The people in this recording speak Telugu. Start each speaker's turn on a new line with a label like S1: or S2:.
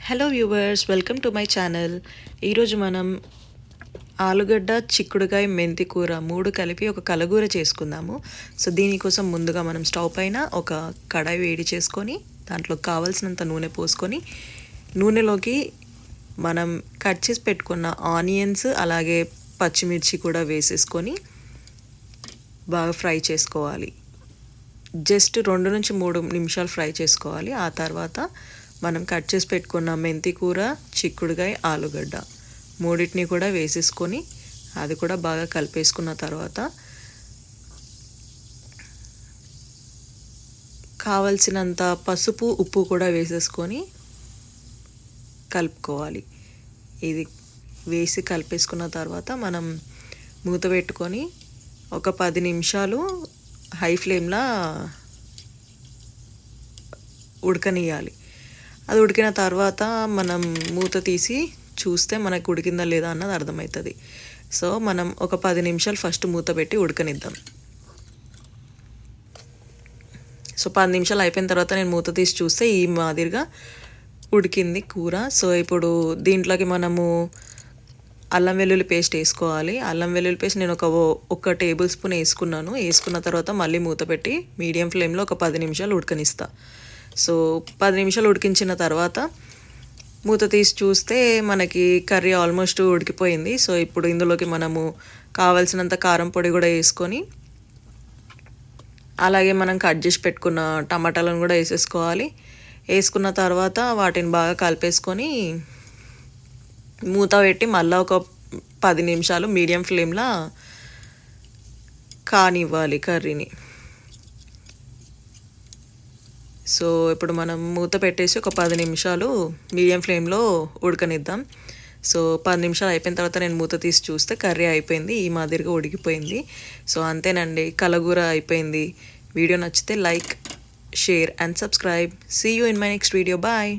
S1: Hello viewers, welcome to my channel. ఈరోజు మనం ఆలుగడ్డ, చిక్కుడుకాయ, మెంతి కూర 3 కలిపి ఒక కలగూర చేసుకుందాము. సో దీనికోసం ముందుగా మనం స్టవ్ పైన ఒక కడాయి వేడి చేసుకొని దాంట్లో కావాల్సినంత నూనె పోసుకొని నూనెలోకి మనం కట్ చేసి పెట్టుకున్న ఆనియన్స్ అలాగే పచ్చిమిర్చి కూడా వేసేసుకొని బాగా ఫ్రై చేసుకోవాలి. జస్ట్ 2 నుంచి 3 నిమిషాలు ఫ్రై చేసుకోవాలి. ఆ తర్వాత మనం కట్ చేసి పెట్టుకున్న మెంతి కూర, చిక్కుడుకాయ, ఆలుగడ్డ మూడింటిని కూడా వేసేసుకొని అది కూడా బాగా కలిపేసుకున్న తర్వాత కావలసినంత పసుపు, ఉప్పు కూడా వేసేసుకొని కలుపుకోవాలి. ఇది వేసి కలిపేసుకున్న తర్వాత మనం మూత పెట్టుకొని ఒక 10 నిమిషాలు హై ఫ్లేమ్లో ఉడకనియాలి. అది ఉడికిన తర్వాత మనం మూత తీసి చూస్తే మనకు ఉడికిందా లేదా అన్నది అర్థమవుతుంది. సో మనం ఒక 10 నిమిషాలు ఫస్ట్ మూత పెట్టి ఉడకనిద్దాం. సో 10 నిమిషాలు అయిపోయిన తర్వాత నేను మూత తీసి చూస్తే ఈ మాదిరిగా ఉడికింది కూర. సో ఇప్పుడు దీంట్లోకి మనము అల్లం వెల్లుల్లి పేస్ట్ వేసుకోవాలి. అల్లం వెల్లుల్లి పేస్ట్ నేను ఒక టేబుల్ స్పూన్ వేసుకున్నాను. వేసుకున్న తర్వాత మళ్ళీ మూత పెట్టి మీడియం ఫ్లేమ్లో ఒక 10 నిమిషాలు ఉడకనిస్తా. సో 10 నిమిషాలు ఉడికించిన తర్వాత మూత తీసి చూస్తే మనకి కర్రీ ఆల్మోస్ట్ ఉడికిపోయింది. సో ఇప్పుడు ఇందులోకి మనము కావాల్సినంత కారం పొడి కూడా వేసుకొని అలాగే మనం కట్ చేసి పెట్టుకున్న టమాటాలను కూడా వేసేసుకోవాలి. వేసుకున్న తర్వాత వాటిని బాగా కలిపేసుకొని మూత పెట్టి మళ్ళీ ఒక 10 నిమిషాలు మీడియం ఫ్లేమ్లో కానివ్వాలి కర్రీని. సో ఇప్పుడు మనం మూత పెట్టేసి ఒక 10 నిమిషాలు మీడియం ఫ్లేమ్లో ఉడకనిద్దాం. సో 10 నిమిషాలు అయిపోయిన తర్వాత నేను మూత తీసి చూస్తే కర్రీ అయిపోయింది, ఈ మాదిరిగా ఉడికిపోయింది. సో అంతేనండి, కలగూర అయిపోయింది. వీడియో నచ్చితే like, share and subscribe. See you in my next video. Bye.